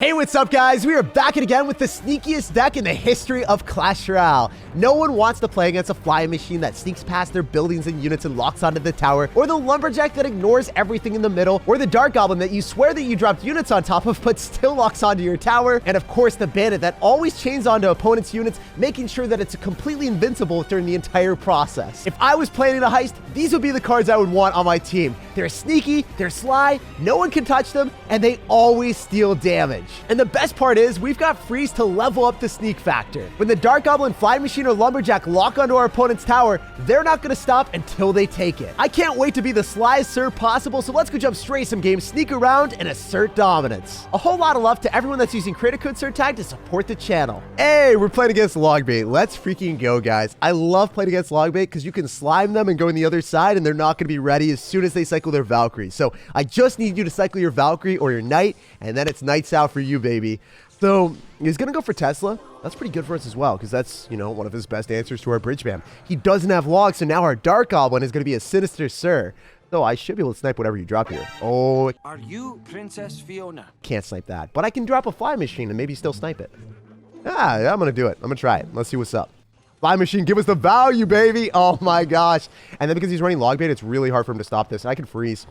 Hey, what's up, guys? We are back again with the sneakiest deck in the history of Clash Royale. No one wants to play against a flying machine that sneaks past their buildings and units and locks onto the tower, or the Lumberjack that ignores everything in the middle, or the Dark Goblin that you swear that you dropped units on top of but still locks onto your tower, and of course the Bandit that always chains onto opponents' units, making sure that it's completely invincible during the entire process. If I was planning a heist, these would be the cards I would want on my team. They're sneaky, they're sly, no one can touch them, and they always steal damage. And the best part is, we've got freeze to level up the sneak factor. When the Dark Goblin, Flying Machine, or Lumberjack lock onto our opponent's tower, they're not going to stop until they take it. I can't wait to be the slyest Sir possible, so let's go jump straight some games, sneak around, and assert dominance. A whole lot of love to everyone that's using creator code SirTag to support the channel. Hey, we're playing against Logbait. Let's freaking go, guys. I love playing against Logbait because you can slime them and go on the other side, and they're not going to be ready as soon as they cycle their Valkyrie. So I just need you to cycle your Valkyrie or your Knight, and then it's Knights out for you, baby. So he's going to go for Tesla. That's pretty good for us as well, because that's, you know, one of his best answers to our bridge bam. He doesn't have logs, so now our Dark Goblin is going to be a sinister Sir. So I should be able to snipe whatever you drop here. Oh. Are you Princess Fiona? Can't snipe that, but I can drop a fly machine and maybe still snipe it. Ah, I'm going to do it. I'm going to try it. Let's see what's up. Fly machine, give us the value, baby. Oh my gosh. And then because he's running Logbait, it's really hard for him to stop this. And I can freeze.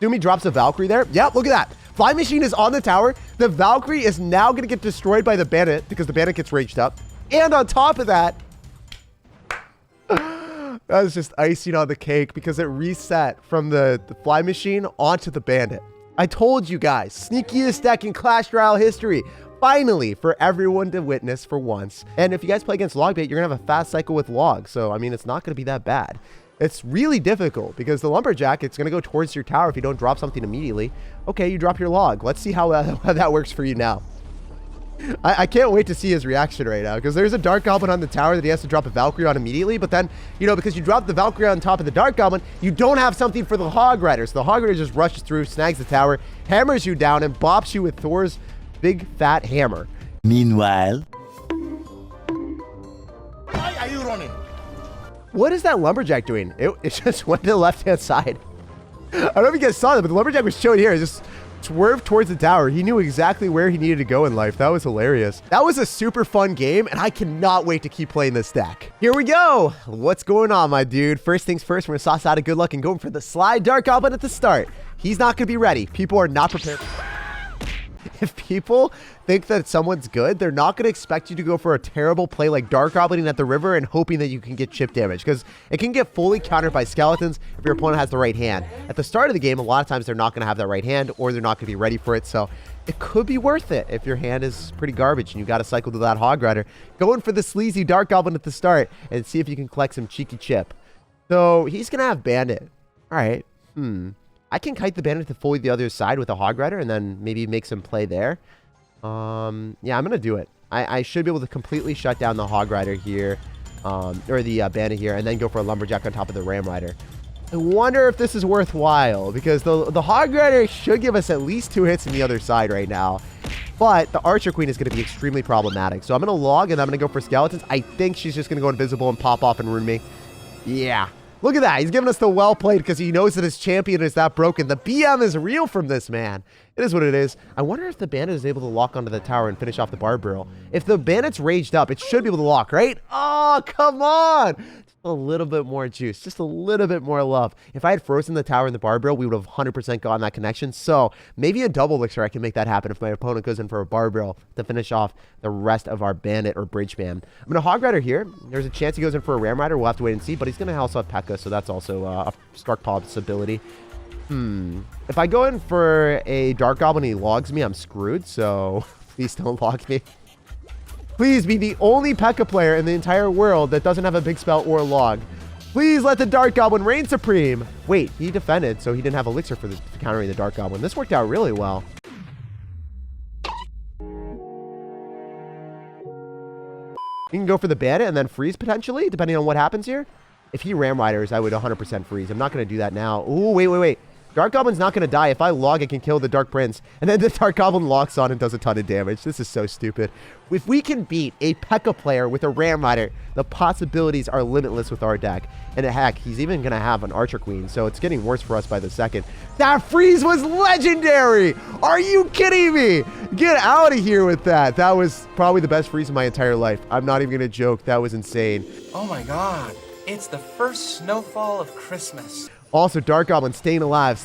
Doomy drops a Valkyrie there. Yep, look at that. Fly machine is on the tower. The Valkyrie is now going to get destroyed by the Bandit because the Bandit gets raged up. And on top of that, that was just icing on the cake because it reset from the Fly machine onto the Bandit. I told you guys, sneakiest deck in Clash Royale history. Finally, for everyone to witness for once. And if you guys play against Logbait, you're going to have a fast cycle with logs. So, I mean, it's not going to be that bad. It's really difficult because the Lumberjack, it's going to go towards your tower if you don't drop something immediately. Okay, you drop your log. Let's see how that works for you now. I can't wait to see his reaction right now because there's a Dark Goblin on the tower that he has to drop a Valkyrie on immediately. But then, you know, because you drop the Valkyrie on top of the Dark Goblin, you don't have something for the Hog Rider. So the Hog Rider just rushes through, snags the tower, hammers you down, and bops you with Thor's big fat hammer. Meanwhile, Why are you running? What is that Lumberjack doing? It just went to the left-hand side. I don't know if you guys saw that, but the Lumberjack was chilling here. It just swerved towards the tower. He knew exactly where he needed to go in life. That was hilarious. That was a super fun game, and I cannot wait to keep playing this deck. Here we go. What's going on, my dude? First things first, we're going to sauce out a good luck and go for the Sly Dark Goblin at the start. He's not going to be ready. People are not prepared. If people think that someone's good, they're not going to expect you to go for a terrible play like Dark Goblining at the river and hoping that you can get chip damage, because it can get fully countered by skeletons if your opponent has the right hand. At the start of the game, a lot of times they're not going to have that right hand, or they're not going to be ready for it, so it could be worth it if your hand is pretty garbage and you got to cycle to that Hog Rider. Going for the sleazy Dark Goblin at the start and see if you can collect some cheeky chip. So he's going to have Bandit. All right. I can kite the Bandit to fully the other side with a Hog Rider and then maybe make some play there. Yeah, I'm going to do it. I should be able to completely shut down the Hog Rider here, or the Bandit here, and then go for a Lumberjack on top of the Ram Rider. I wonder if this is worthwhile, because the Hog Rider should give us at least 2 hits on the other side right now. But the Archer Queen is going to be extremely problematic. So I'm going to log, and I'm going to go for Skeletons. I think she's just going to go invisible and pop off and ruin me. Yeah. Look at that. He's giving us the well played because he knows that his champion is that broken. The BM is real from this, man. It is what it is. I wonder if the Bandit is able to lock onto the tower and finish off the Barb Barrel. If the Bandit's raged up, it should be able to lock, right? Oh, come on. Just a little bit more juice. Just a little bit more love. If I had frozen the tower and the Barb Barrel, we would have 100% gotten that connection. So maybe a double elixir, I can make that happen if my opponent goes in for a Barb Barrel to finish off the rest of our Bandit or Bridge Man. I'm going to Hog Rider here. There's a chance he goes in for a Ram Rider. We'll have to wait and see, but he's going to also have Pekka, so that's also a Stark possibility. If I go in for a Dark Goblin and he logs me, I'm screwed, so please don't log me. Please be the only Pekka player in the entire world that doesn't have a big spell or a log. Please let the Dark Goblin reign supreme. Wait, he defended, so he didn't have elixir for countering the Dark Goblin. This worked out really well. You can go for the Bandit and then freeze potentially, depending on what happens here. If he Ram Riders, I would 100% freeze. I'm not going to do that now. Ooh, wait. Dark Goblin's not going to die. If I log, I can kill the Dark Prince. And then the Dark Goblin locks on and does a ton of damage. This is so stupid. If we can beat a Pekka player with a Ram Rider, the possibilities are limitless with our deck. And heck, he's even going to have an Archer Queen. So it's getting worse for us by the second. That freeze was legendary. Are you kidding me? Get out of here with that. That was probably the best freeze of my entire life. I'm not even going to joke. That was insane. Oh my god. It's the first snowfall of Christmas. Also, Dark Goblin staying alive,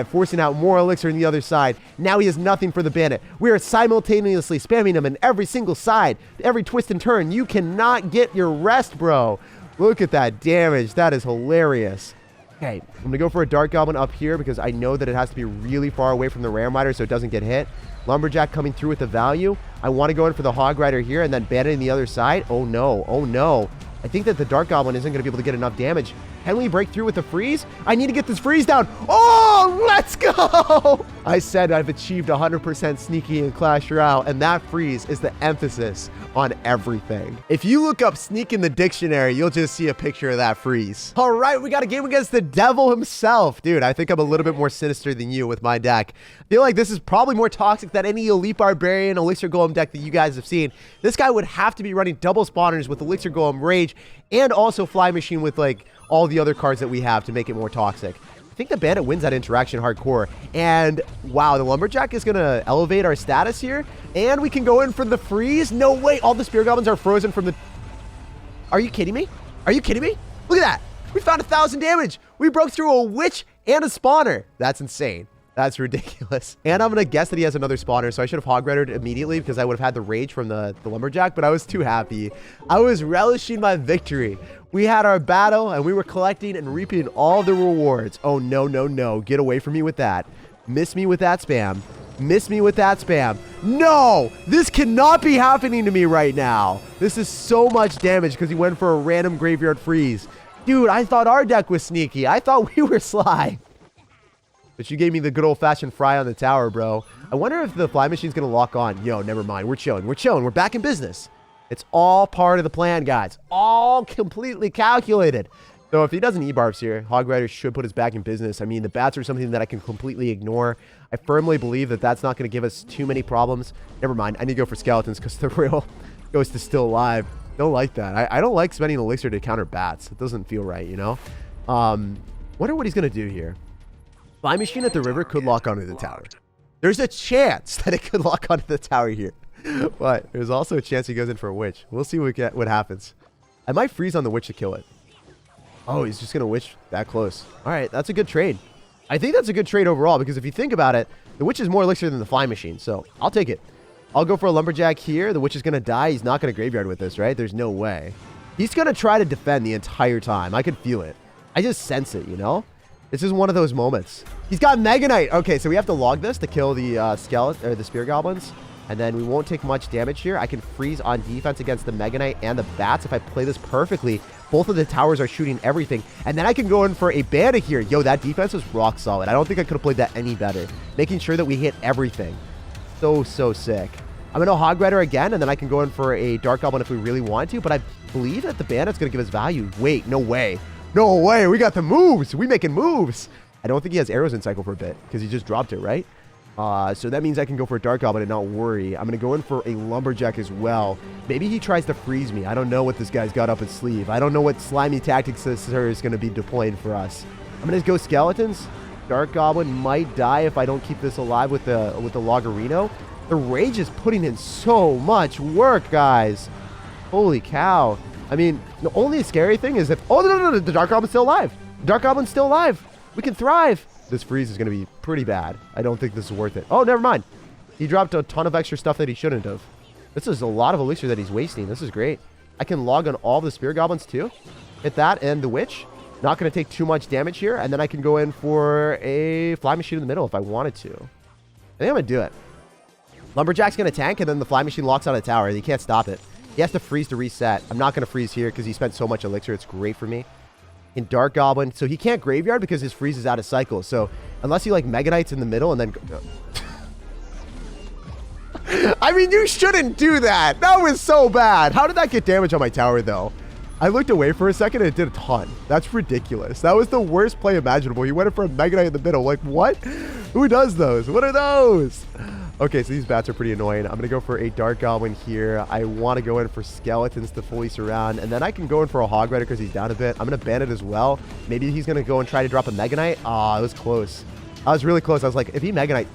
forcing out more elixir on the other side. Now he has nothing for the bandit. We are simultaneously spamming him in every single side, every twist and turn. You cannot get your rest, bro. Look at that damage. That is hilarious. Okay, I'm going to go for a Dark Goblin up here because I know that it has to be really far away from the Ram Rider so it doesn't get hit. Lumberjack coming through with the value. I want to go in for the Hog Rider here and then bandit on the other side. Oh, no. Oh, no. I think that the Dark Goblin isn't going to be able to get enough damage. Can we break through with the freeze? I need to get this freeze down. Oh, let's go. I said I've achieved 100% sneaky in Clash Royale, and that freeze is the emphasis on everything. If you look up sneak in the dictionary, you'll just see a picture of that freeze. All right, we got a game against the devil himself. Dude, I think I'm a little bit more sinister than you with my deck. I feel like this is probably more toxic than any Elite Barbarian Elixir Golem deck that you guys have seen. This guy would have to be running double spawners with Elixir Golem Rage and also Fly Machine with like all the other cards that we have to make it more toxic. I think the bandit wins that interaction hardcore. And wow, the Lumberjack is going to elevate our status here. And we can go in for the freeze. No way. All the Spear Goblins are frozen from the... Are you kidding me? Are you kidding me? Look at that. We found 1,000 damage. We broke through a witch and a spawner. That's insane. That's ridiculous. And I'm going to guess that he has another spawner, so I should have hog ridered immediately because I would have had the rage from the Lumberjack, but I was too happy. I was relishing my victory. We had our battle, and we were collecting and reaping all the rewards. Oh, no, no, no. Get away from me with that. Miss me with that spam. Miss me with that spam. No! This cannot be happening to me right now. This is so much damage because he went for a random graveyard freeze. Dude, I thought our deck was sneaky. I thought we were sly. But you gave me the good old-fashioned fry on the tower, bro. I wonder if the Fly Machine's going to lock on. Yo, never mind. We're chilling. We're chilling. We're back in business. It's all part of the plan, guys. All completely calculated. So if he doesn't E-Barbs here, Hog Rider should put us back in business. I mean, the bats are something that I can completely ignore. I firmly believe that that's not going to give us too many problems. Never mind. I need to go for skeletons because the real ghost is still alive. Don't like that. I don't like spending elixir to counter bats. It doesn't feel right, you know? Wonder what he's going to do here. Fly Machine at the river could lock onto the tower. There's a chance that it could lock onto the tower here. But there's also a chance he goes in for a witch. We'll see what happens. I might freeze on the witch to kill it. Oh, he's just going to witch that close. All right, that's a good trade. I think that's a good trade overall because if you think about it, the witch is more elixir than the Fly Machine. So I'll take it. I'll go for a Lumberjack here. The witch is going to die. He's not going to graveyard with this, right? There's no way. He's going to try to defend the entire time. I could feel it. I just sense it, you know? This is one of those moments. He's got Mega Knight. Okay, so we have to log this to kill the skeleton or the Spear Goblins. And then we won't take much damage here. I can freeze on defense against the Mega Knight and the bats if I play this perfectly. Both of the towers are shooting everything. And then I can go in for a bandit here. Yo, that defense was rock solid. I don't think I could have played that any better. Making sure that we hit everything. So sick. I'm going to Hog Rider again, and then I can go in for a Dark Goblin if we really want to. But I believe that the bandit's going to give us value. Wait, no way. No way. We got the moves. We making moves. I don't think he has arrows in cycle for a bit because he just dropped it, right? So that means I can go for a Dark Goblin and not worry. I'm going to go in for a Lumberjack as well. Maybe he tries to freeze me. I don't know what this guy's got up his sleeve. I don't know what slimy tactics this is going to be deploying for us. I'm going to go Skeletons. Dark Goblin might die if I don't keep this alive with the Loggerino. The Rage is putting in so much work, guys. Holy cow. I mean, the only scary thing is if... Oh, no, the Dark Goblin's still alive. Dark Goblin's still alive. We can thrive. This freeze is going to be pretty bad. I don't think this is worth it. Oh, never mind. He dropped a ton of extra stuff that he shouldn't have. This is a lot of elixir that he's wasting. This is great. I can log on all the Spear Goblins too. Hit that and the Witch. Not going to take too much damage here. And then I can go in for a Fly Machine in the middle if I wanted to. I think I'm going to do it. Lumberjack's going to tank and then the Fly Machine locks on a tower. He can't stop it. He has to freeze to reset. I'm not going to freeze here because he spent so much elixir. It's great for me. In Dark Goblin. So he can't graveyard because his freeze is out of cycle. So unless he like Mega Knights in the middle and then... I mean, you shouldn't do that. That was so bad. How did that get damage on my tower though? I looked away for a second and it did a ton. That's ridiculous. That was the worst play imaginable. He went in for a Mega Knight in the middle. Like, what? Who does those? What are those? Okay, so these bats are pretty annoying. I'm going to go for a Dark Goblin here. I want to go in for Skeletons to fully surround. And then I can go in for a Hog Rider because he's down a bit. I'm going to Bandit as well. Maybe he's going to go and try to drop a Mega Knight. Ah, it was close. I was really close. I was like, if he Mega Knight...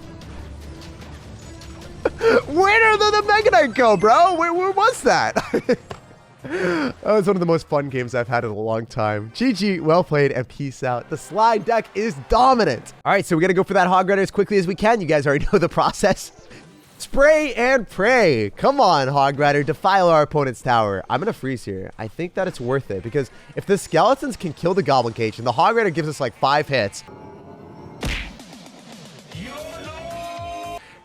Where did the Mega Knight go, bro? Where was that? That was one of the most fun games I've had in a long time. GG, well played, and peace out. The slide deck is dominant. All right, so we got to go for that Hog Rider as quickly as we can. You guys already know the process. Spray and pray. Come on, Hog Rider, defile our opponent's tower. I'm going to freeze here. I think that it's worth it, because if the Skeletons can kill the Goblin Cage, and the Hog Rider gives us like 5 hits...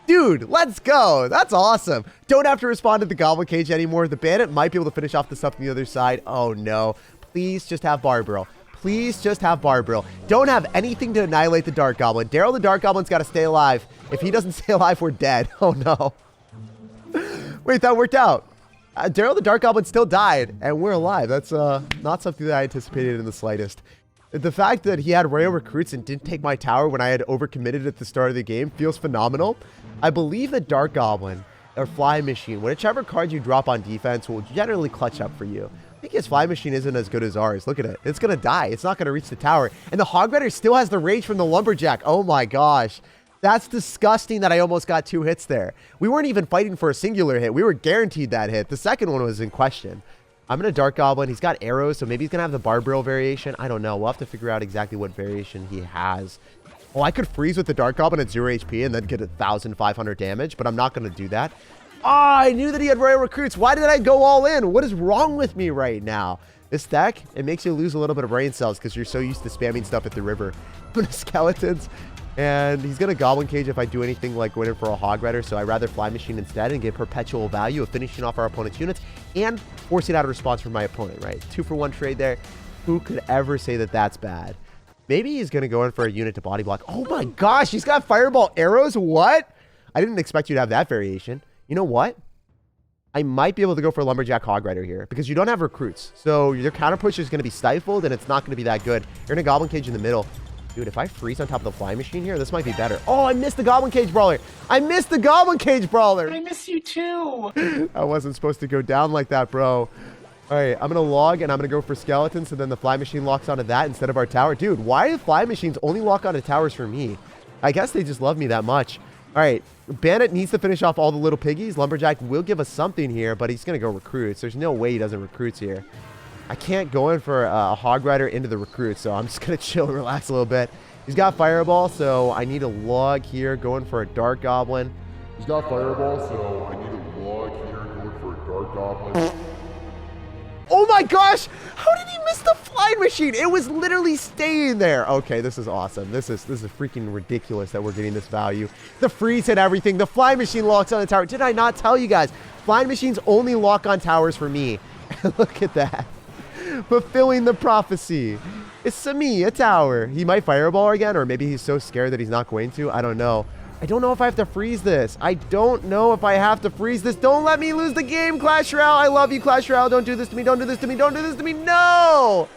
Dude, let's go. That's awesome. Don't have to respond to the Goblin Cage anymore. The Bandit might be able to finish off the stuff on the other side. Oh, no. Please just have Barbarill. Please just have Barbarill. Don't have anything to annihilate the Dark Goblin. Daryl the Dark Goblin's got to stay alive. If he doesn't stay alive, we're dead. Oh, no. Wait, that worked out. Daryl the Dark Goblin still died, and we're alive. That's not something that I anticipated in the slightest. The fact that he had royal recruits and didn't take my tower when I had overcommitted at the start of the game feels phenomenal. I believe that Dark Goblin or Fly Machine, whichever card you drop on defense, will generally clutch up for you. I think his Fly Machine isn't as good as ours. Look at it. It's going to die. It's not going to reach the tower. And the Hog Rider still has the rage from the Lumberjack. Oh my gosh. That's disgusting that I almost got 2 hits there. We weren't even fighting for a singular hit. We were guaranteed that hit. The second one was in question. I'm going to Dark Goblin. He's got arrows, so maybe he's going to have the Barbarill variation. I don't know. We'll have to figure out exactly what variation he has. Oh, I could freeze with the Dark Goblin at 0 HP and then get 1,500 damage, but I'm not going to do that. Oh, I knew that he had royal recruits. Why did I go all in? What is wrong with me right now? This deck, it makes you lose a little bit of brain cells because you're so used to spamming stuff at the river. Skeletons. And he's going to Goblin Cage if I do anything like going in for a Hog Rider, so I'd rather Fly Machine instead and get perpetual value of finishing off our opponent's units and forcing out a response from my opponent, right? 2-for-1 trade there. Who could ever say that that's bad? Maybe he's going to go in for a unit to body block. Oh my gosh, he's got Fireball arrows? What? I didn't expect you to have that variation. You know what? I might be able to go for a Lumberjack Hog Rider here because you don't have recruits. So your counter push is going to be stifled and it's not going to be that good. You're in a Goblin Cage in the middle. Dude, if I freeze on top of the Fly Machine here, this might be better. Oh, I missed the Goblin Cage Brawler. I missed the Goblin Cage Brawler. I miss you too. I wasn't supposed to go down like that, bro. All right, I'm going to log and I'm going to go for Skeletons, so then the Fly Machine locks onto that instead of our tower. Dude, why do Fly Machines only lock onto towers for me? I guess they just love me that much. All right, Bandit needs to finish off all the little piggies. Lumberjack will give us something here, but he's going to go recruits. There's no way he doesn't recruits here. I can't go in for a Hog Rider into the recruits, so I'm just going to chill and relax a little bit. He's got Fireball, so I need a log here, going for a Dark Goblin. He's got Fireball, so I need a log here, going for a Dark Goblin. Oh my gosh! How did he miss the Fly Machine? It was literally staying there. Okay, this is awesome. This is freaking ridiculous that we're getting this value. The freeze and everything. The Fly Machine locks on the tower. Did I not tell you guys? Fly Machines only lock on towers for me. Look at that. Fulfilling the prophecy. It's me, a tower. He might Fireball again, or maybe he's so scared that he's not going to. I don't know. I don't know if I have to freeze this. I don't know if I have to freeze this. Don't let me lose the game, Clash Royale. I love you, Clash Royale. Don't do this to me. Don't do this to me. Don't do this to me. No!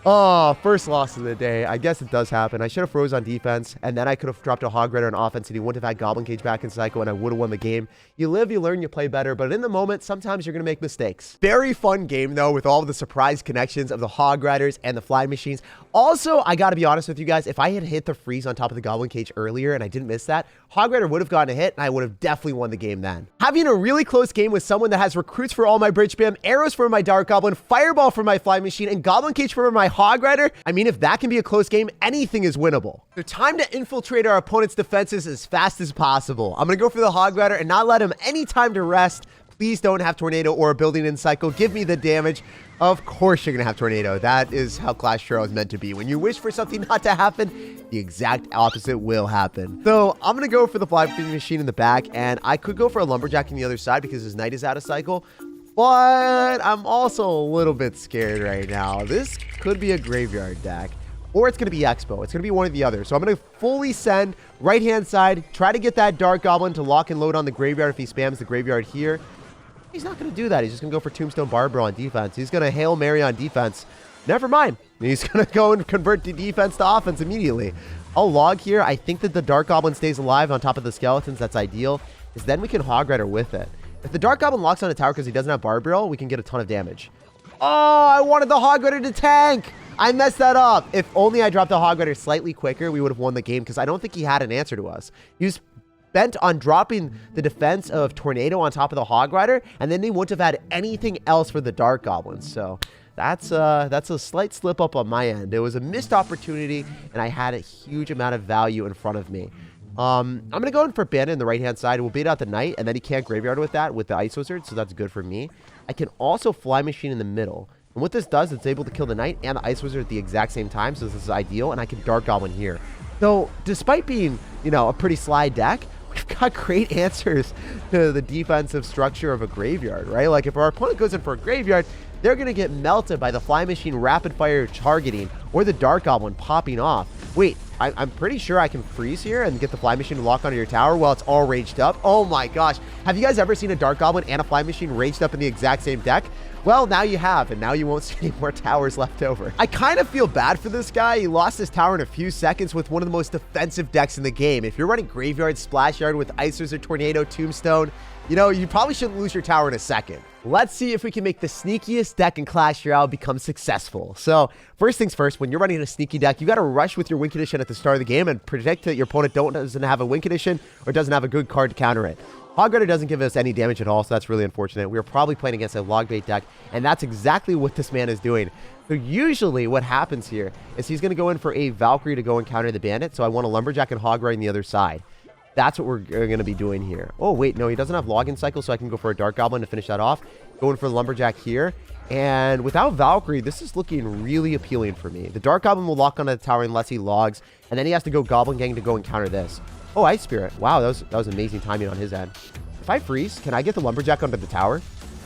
Oh, first loss of the day. I guess it does happen. I should have froze on defense, and then I could have dropped a Hog Rider on offense, and he wouldn't have had Goblin Cage back in cycle, and I would have won the game. You live, you learn, you play better, but in the moment, sometimes you're going to make mistakes. Very fun game, though, with all of the surprise connections of the Hog Riders and the Fly Machines. Also, I got to be honest with you guys, if I had hit the freeze on top of the Goblin Cage earlier and I didn't miss that, Hog Rider would have gotten a hit, and I would have definitely won the game then. Having a really close game with someone that has recruits for all my Bridge Spam, arrows for my Dark Goblin, Fireball for my Fly Machine, and Goblin Cage for my Hog Rider, I mean, if that can be a close game, anything is winnable. So time to infiltrate our opponent's defenses as fast as possible. I'm going to go for the Hog Rider and not let him any time to rest. Please don't have Tornado or a Building in cycle. Give me the damage. Of course you're going to have Tornado. That is how Clash Royale is meant to be. When you wish for something not to happen, the exact opposite will happen. So I'm going to go for the Fly Machine in the back, and I could go for a Lumberjack on the other side because his Knight is out of cycle. But I'm also a little bit scared right now. This could be a graveyard deck, or it's going to be Expo. It's going to be one or the other. So I'm going to fully send right-hand side, try to get that Dark Goblin to lock and load on the graveyard if he spams the graveyard here. He's not going to do that. He's just going to go for Tombstone Barber on defense. He's going to Hail Mary on defense. Never mind. He's going to go and convert the defense to offense immediately. I'll log here. I think that the Dark Goblin stays alive on top of the skeletons. That's ideal. Because then we can Hog Rider with it. If the Dark Goblin locks on a tower because he doesn't have Barb Barrel, we can get a ton of damage. Oh, I wanted the Hog Rider to tank. I messed that up. If only I dropped the Hog Rider slightly quicker, we would have won the game because I don't think he had an answer to us. He was bent on dropping the defense of Tornado on top of the Hog Rider, and then they wouldn't have had anything else for the Dark Goblins. So that's a slight slip up on my end. It was a missed opportunity, and I had a huge amount of value in front of me. I'm going to go in for Bandit in the right-hand side. We'll bait out the Knight, and then he can't Graveyard with that with the Ice Wizard, so that's good for me. I can also Fly Machine in the middle. And what this does, it's able to kill the Knight and the Ice Wizard at the exact same time, so this is ideal, and I can Dark Goblin here. So, despite being, you know, a pretty sly deck, we've got great answers to the defensive structure of a graveyard, right? Like, if our opponent goes in for a graveyard, they're going to get melted by the Fly Machine rapid-fire targeting or the Dark Goblin popping off. Wait, I'm pretty sure I can freeze here and get the Fly Machine to lock onto your tower while it's all raged up. Oh my gosh. Have you guys ever seen a Dark Goblin and a Fly Machine raged up in the exact same deck? Well, now you have, and now you won't see any more towers left over. I kind of feel bad for this guy. He lost his tower in a few seconds with one of the most defensive decks in the game. If you're running Graveyard, Splash Yard with Ice Wizard, Tornado, Tombstone, you know, you probably shouldn't lose your tower in a second. Let's see if we can make the sneakiest deck in Clash Royale become successful. So, first things first, when you're running a sneaky deck, you got to rush with your win condition at the start of the game and predict that your opponent doesn't have a win condition or doesn't have a good card to counter it. Hog Rider doesn't give us any damage at all, so that's really unfortunate. We were probably playing against a log bait deck, and that's exactly what this man is doing. So usually what happens here is he's going to go in for a Valkyrie to go and counter the Bandit, so I want a Lumberjack and Hog Rider on the other side. That's what we're going to be doing here. Oh, wait, no, he doesn't have Login Cycle, so I can go for a Dark Goblin to finish that off. Going for the Lumberjack here. And without Valkyrie, this is looking really appealing for me. The Dark Goblin will lock onto the tower unless he logs, and then he has to go Goblin Gang to go and counter this. Oh, Ice Spirit. Wow, that was amazing timing on his end. If I freeze, can I get the Lumberjack onto the tower?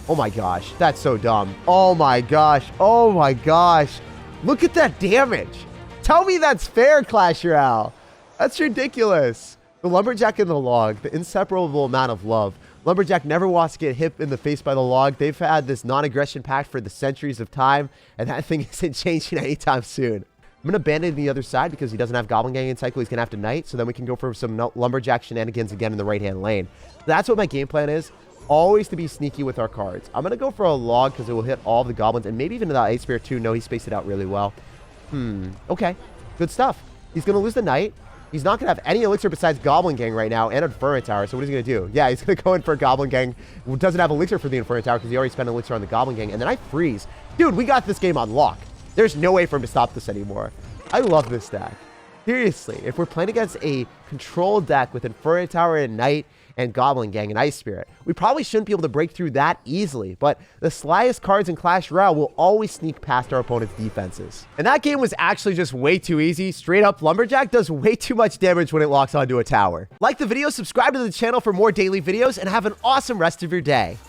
Oh my gosh, that's so dumb. Oh my gosh. Oh my gosh. Look at that damage. Tell me that's fair, Clash Royale. That's ridiculous. The Lumberjack and the log, the inseparable amount of love. Lumberjack never wants to get hit in the face by the log. They've had this non-aggression pact for the centuries of time, and that thing isn't changing anytime soon. I'm going to Bandit the other side because he doesn't have Goblin Gang in cycle. He's going to have to Knight, so then we can go for some Lumberjack shenanigans again in the right-hand lane. That's what my game plan is. Always to be sneaky with our cards. I'm going to go for a log because it will hit all the goblins and maybe even the Ice Spirit too. No, he spaced it out really well. Okay. Good stuff. He's going to lose the Knight. He's not going to have any elixir besides Goblin Gang right now and Inferno Tower. So what is he going to do? Yeah, he's going to go in for a Goblin Gang. Doesn't have elixir for the Inferno Tower because he already spent elixir on the Goblin Gang. And then I freeze. Dude, we got this game on lock. There's no way for him to stop this anymore. I love this deck. Seriously, if we're playing against a controlled deck with Inferno Tower and Knight and Goblin Gang and Ice Spirit, we probably shouldn't be able to break through that easily, but the slyest cards in Clash Royale will always sneak past our opponent's defenses. And that game was actually just way too easy. Straight up, Lumberjack does way too much damage when it locks onto a tower. Like the video, subscribe to the channel for more daily videos, and have an awesome rest of your day.